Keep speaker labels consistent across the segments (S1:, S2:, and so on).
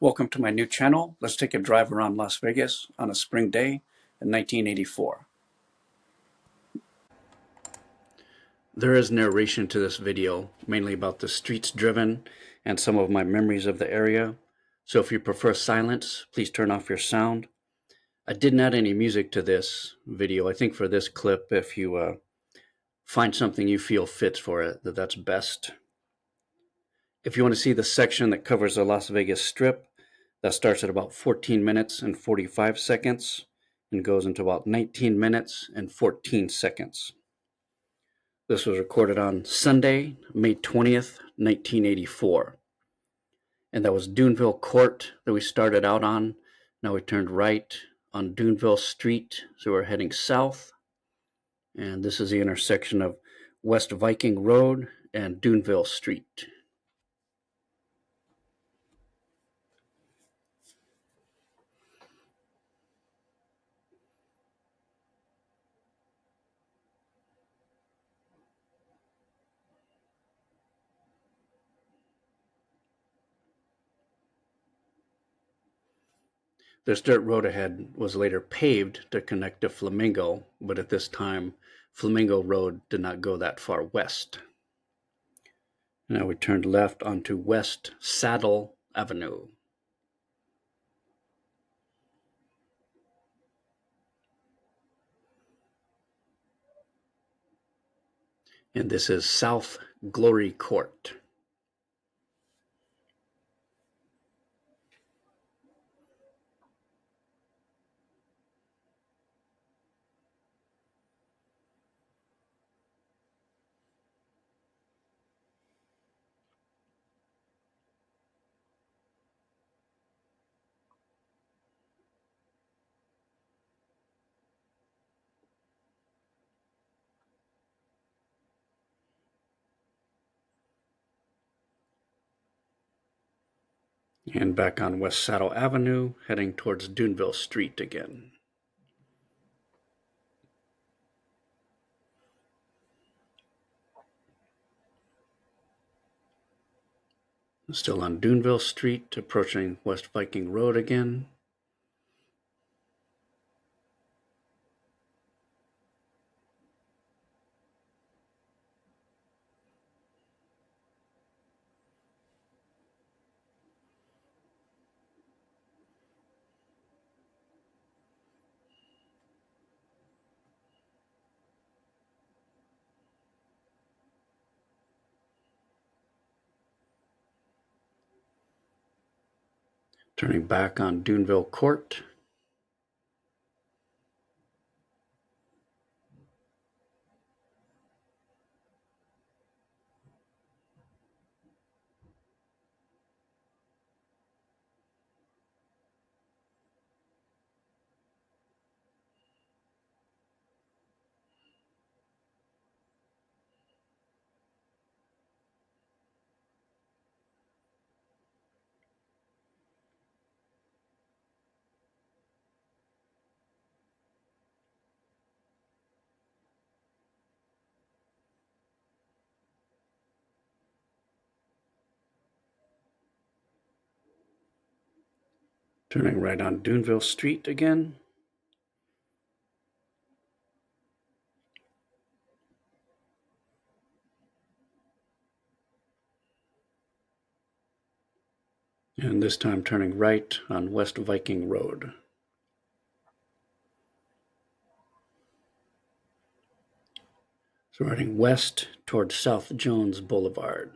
S1: Welcome to my new channel. Let's take a drive around Las Vegas on a spring day in 1984. There is narration to this video, mainly about the streets driven and some of my memories of the area. So if you prefer silence, please turn off your sound. I didn't add any music to this video. I think for this clip, if you find something you feel fits for it, that's best. If you want to see the section that covers the Las Vegas Strip, that starts at about 14 minutes and 45 seconds and goes into about 19 minutes and 14 seconds. This was recorded on Sunday, May 20th, 1984. And that was Duneville Court that we started out on. Now we turned right on Duneville Street, so we're heading south. And this is the intersection of West Viking Road and Duneville Street. This dirt road ahead was later paved to connect to Flamingo, but at this time, Flamingo Road did not go that far west. Now we turned left onto West Saddle Avenue. And this is South Glory Court. And back on West Saddle Avenue, heading towards Duneville Street again. Still on Duneville Street, approaching West Viking Road again. Turning back on Duneville Court. Turning right on Duneville Street again. And this time turning right on West Viking Road. So riding west towards South Jones Boulevard.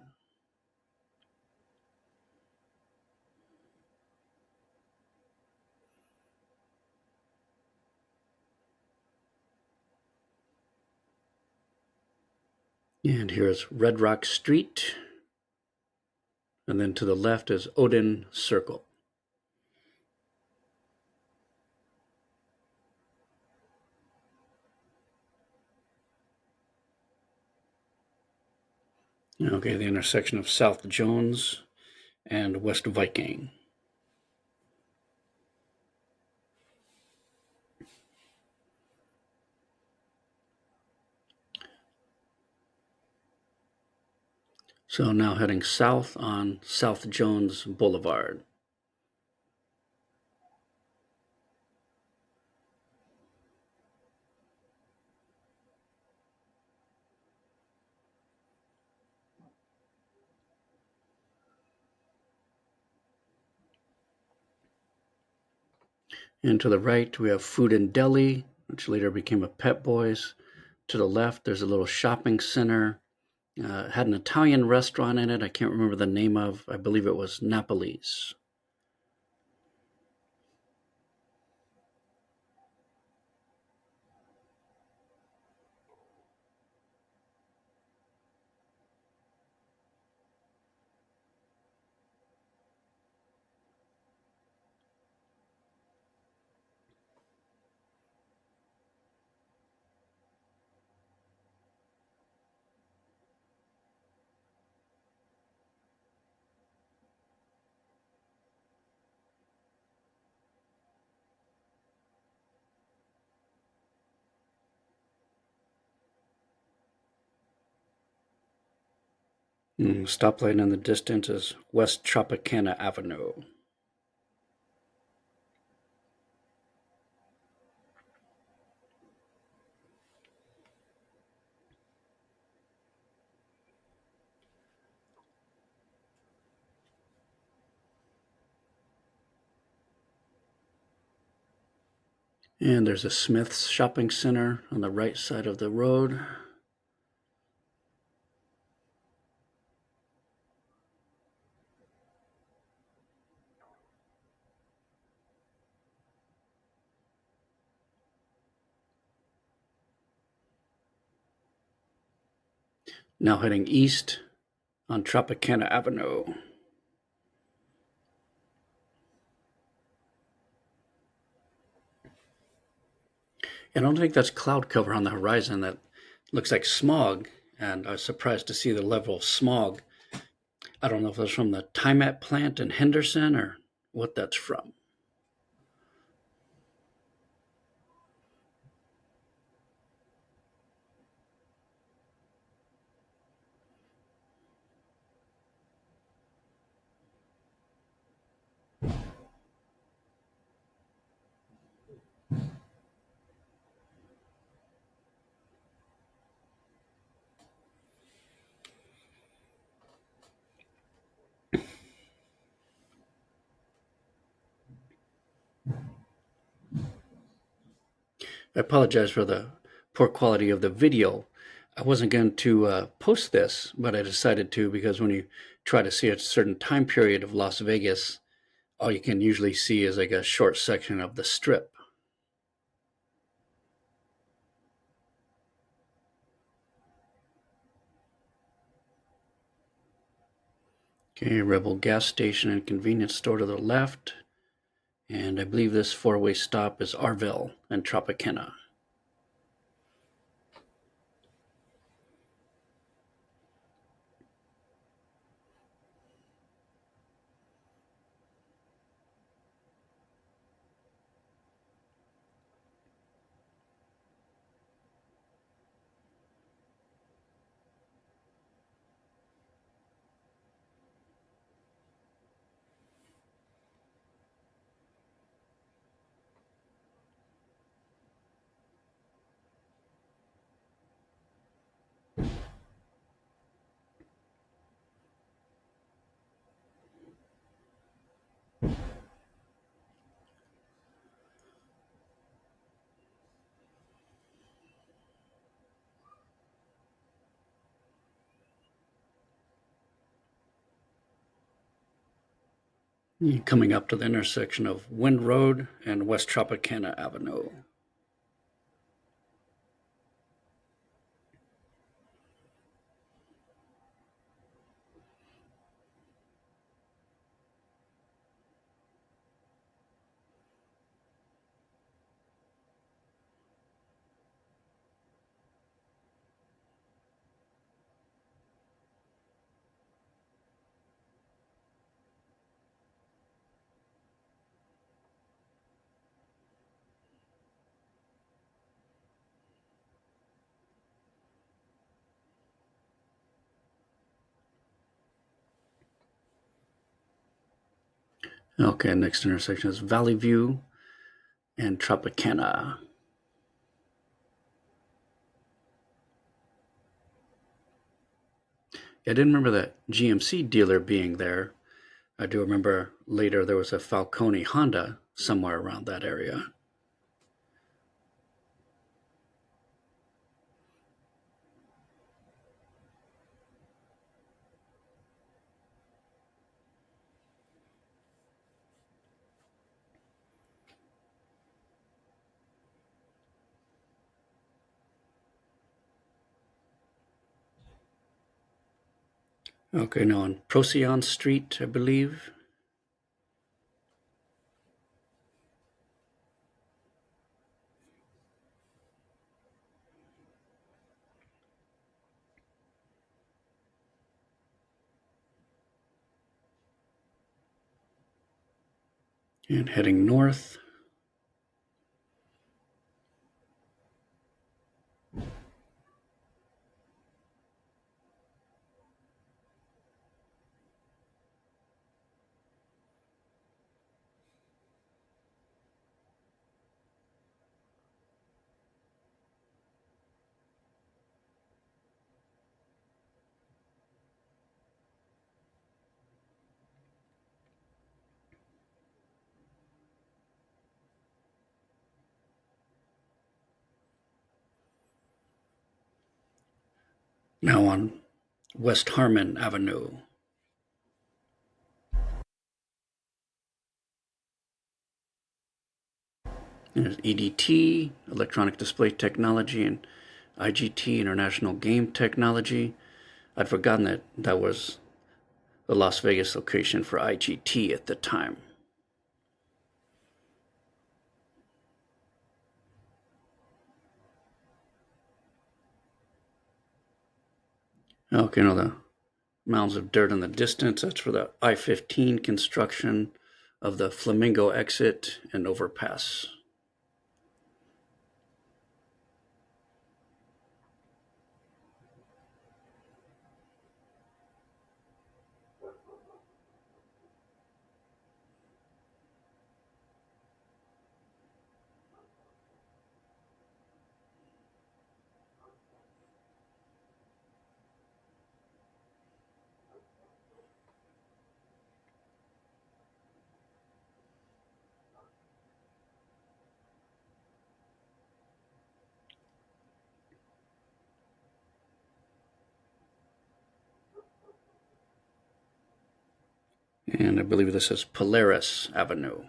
S1: And here's Red Rock Street. And then to the left is Odin Circle. Okay, the intersection of South Jones and West Viking. So now heading south on South Jones Boulevard. And to the right, we have Food and Deli, which later became a Pep Boys. To the left, there's a little shopping center. Had an Italian restaurant in it. I can't remember the name of. I believe it was Napoli's. Stoplight in the distance is West Tropicana Avenue. And there's a Smith's shopping center on the right side of the road. Now heading east on Tropicana Avenue. I don't think that's cloud cover on the horizon. That looks like smog, and I was surprised to see the level of smog. I don't know if that's from the Timat plant in Henderson or what that's from. I apologize for the poor quality of the video. I wasn't going to post this, but I decided to because when you try to see a certain time period of Las Vegas, all you can usually see is like a short section of the strip. Okay, Rebel gas station and convenience store to the left. And I believe this four-way stop is Arville and Tropicana. Coming up to the intersection of Wynn Road and West Tropicana Avenue. Okay, next intersection is Valley View and Tropicana. I didn't remember that GMC dealer being there. I do remember later there was a Falcone Honda somewhere around that area. Okay, now on Procyon Street, I believe. And heading north. Now on West Harmon Avenue. There's EDT, Electronic Display Technology, and IGT, International Game Technology. I'd forgotten that that was the Las Vegas location for IGT at the time. Okay, now the mounds of dirt in the distance, that's for the I-15 construction of the Flamingo exit and overpass. And I believe this is Polaris Avenue.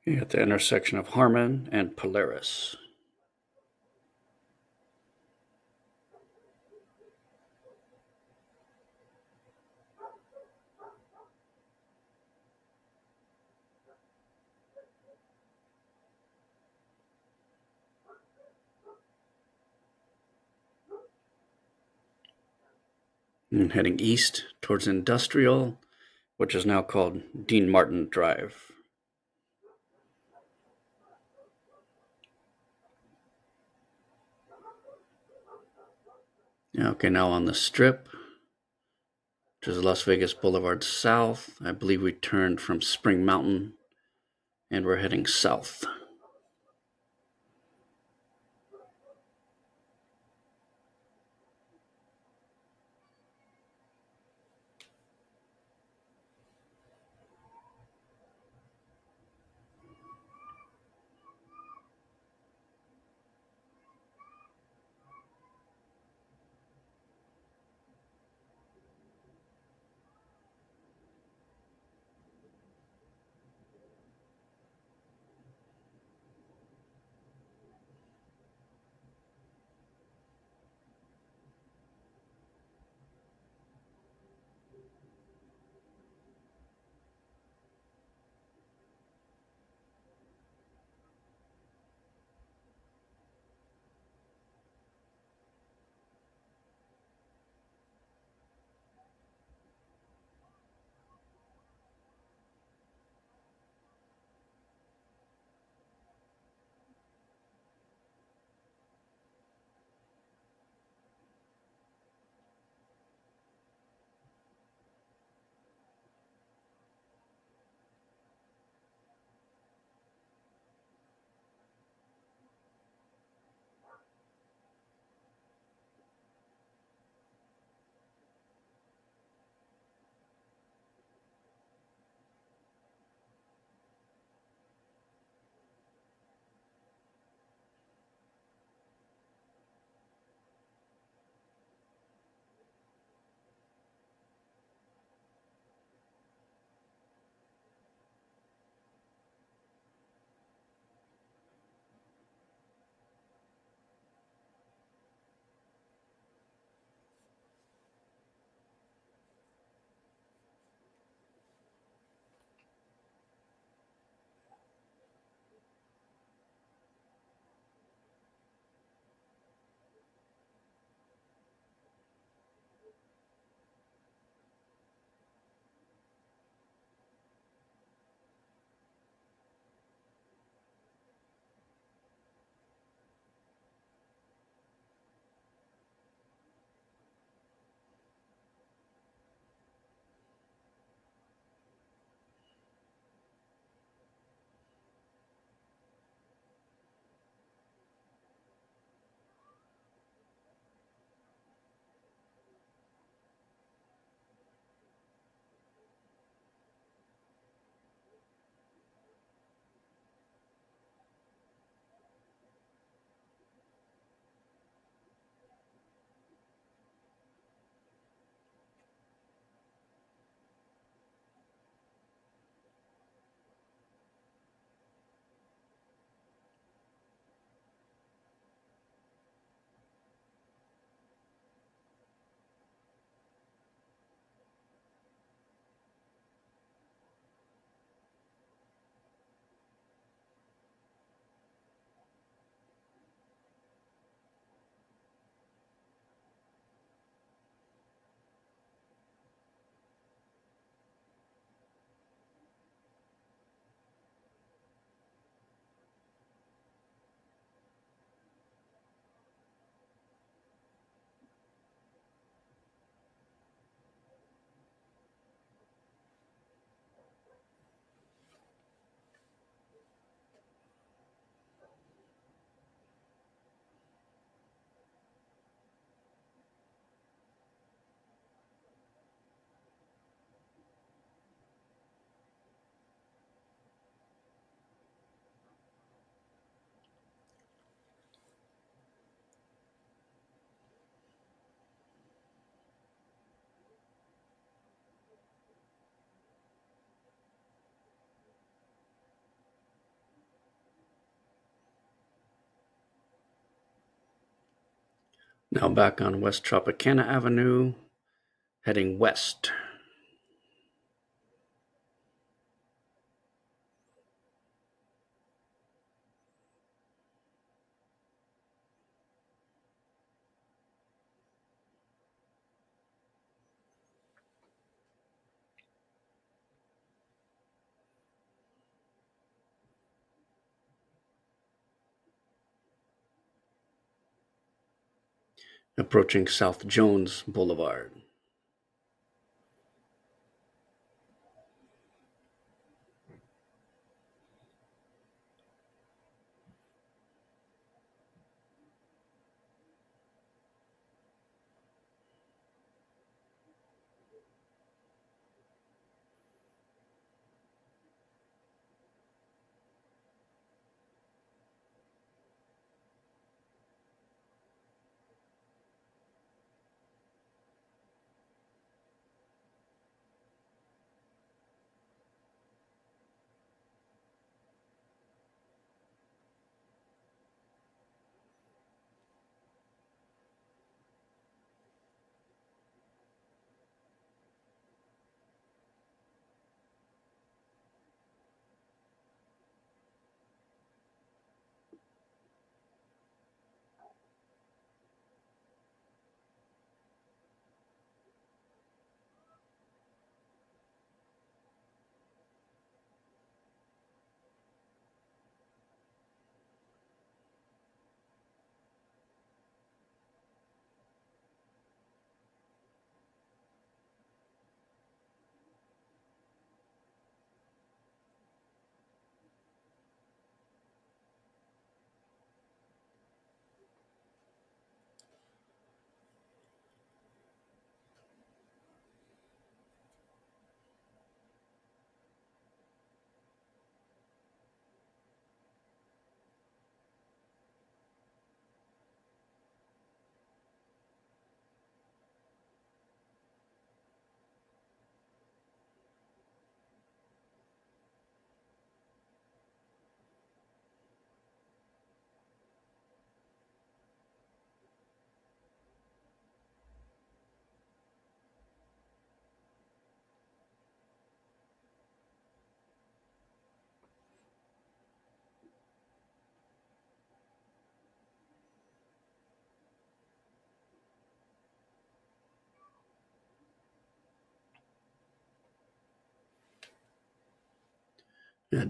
S1: At the intersection of Harmon and Polaris. And heading east towards Industrial, which is now called Dean Martin Drive. Okay, now on the Strip, which is Las Vegas Boulevard South. I believe we turned from Spring Mountain and we're heading south. Now back on West Tropicana Avenue, heading west. Approaching South Jones Boulevard.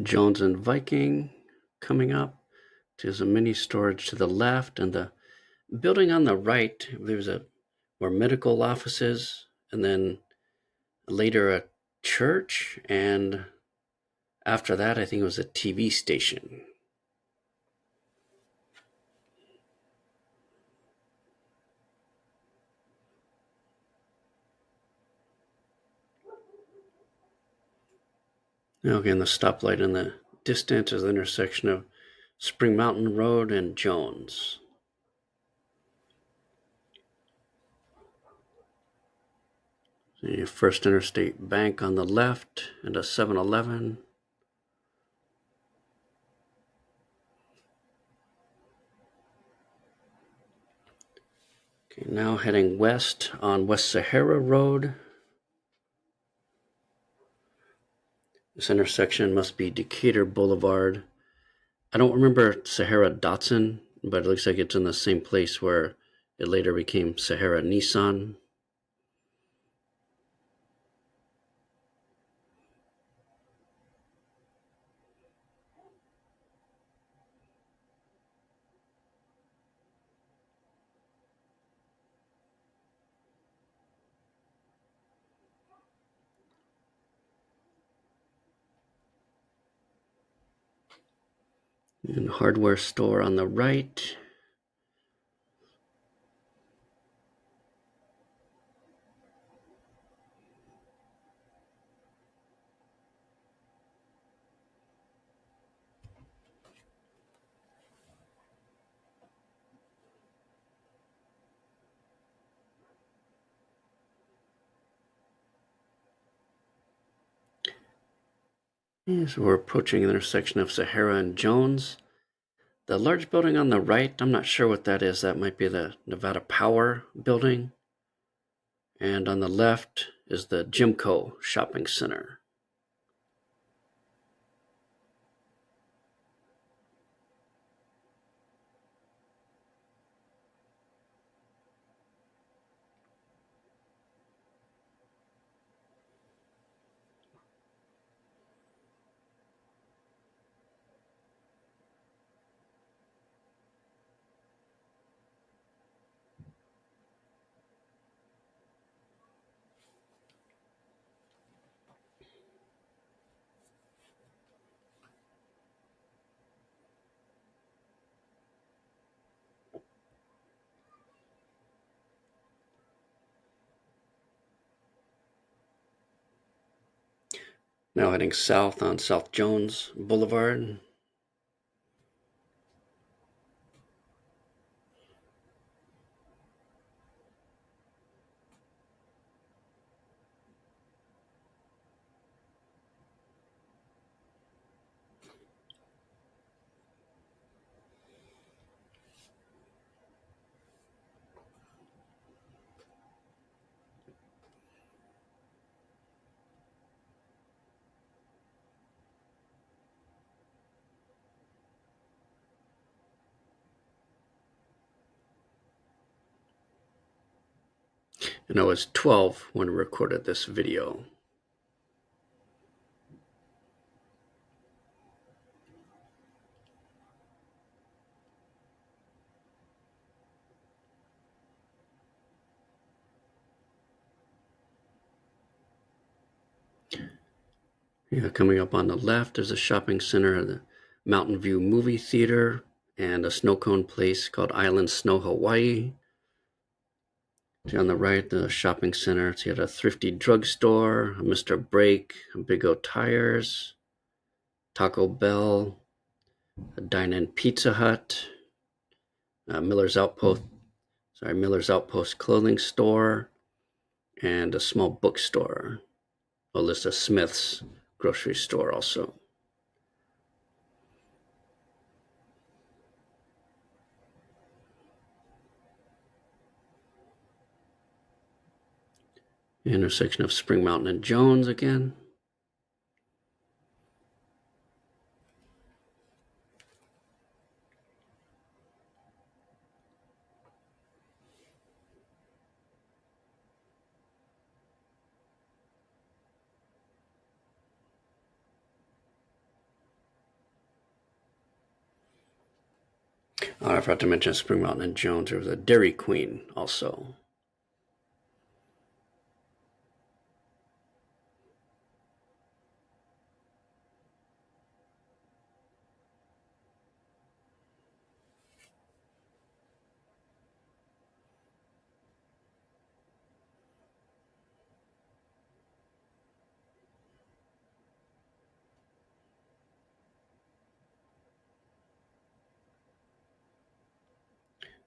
S1: Jones and Viking coming up. There's a mini storage to the left, and the building on the right, there's were medical offices, and then later a church, and after that, I think it was a TV station. Now again, the stoplight in the distance is the intersection of Spring Mountain Road and Jones. The First Interstate Bank on the left and a 7-Eleven. Okay, now heading west on West Sahara Road. This intersection must be Decatur Boulevard. I don't remember Sahara Datsun, but it looks like it's in the same place where it later became Sahara Nissan. And hardware store on the right. So we're approaching the intersection of Sahara and Jones. The large building on the right, I'm not sure what that is. That might be the Nevada Power building. And on the left is the Gemco shopping center. Now heading south on South Jones Boulevard. And I was 12 when I recorded this video. Yeah, coming up on the left, there's a shopping center, the Mountain View Movie Theater, and a snow cone place called Island Snow Hawaii. See on the right, the shopping center. So you got a thrifty drugstore, a Mr. Brake, a Big O Tires, Taco Bell, a dine-in Pizza Hut, Miller's Outpost clothing store, and a small bookstore. Alyssa Smith's grocery store also. Intersection of Spring Mountain and Jones again. I forgot to mention Spring Mountain and Jones. There was a Dairy Queen also.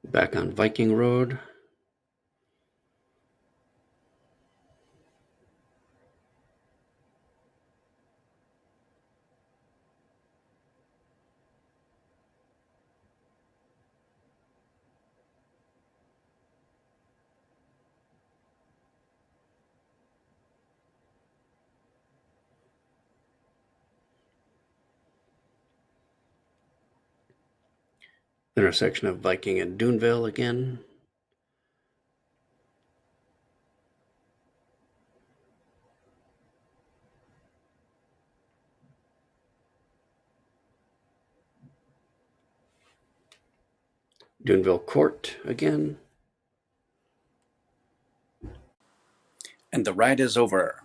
S1: Back on Viking Road. Intersection of Viking and Duneville again. Duneville Court again. And the ride is over.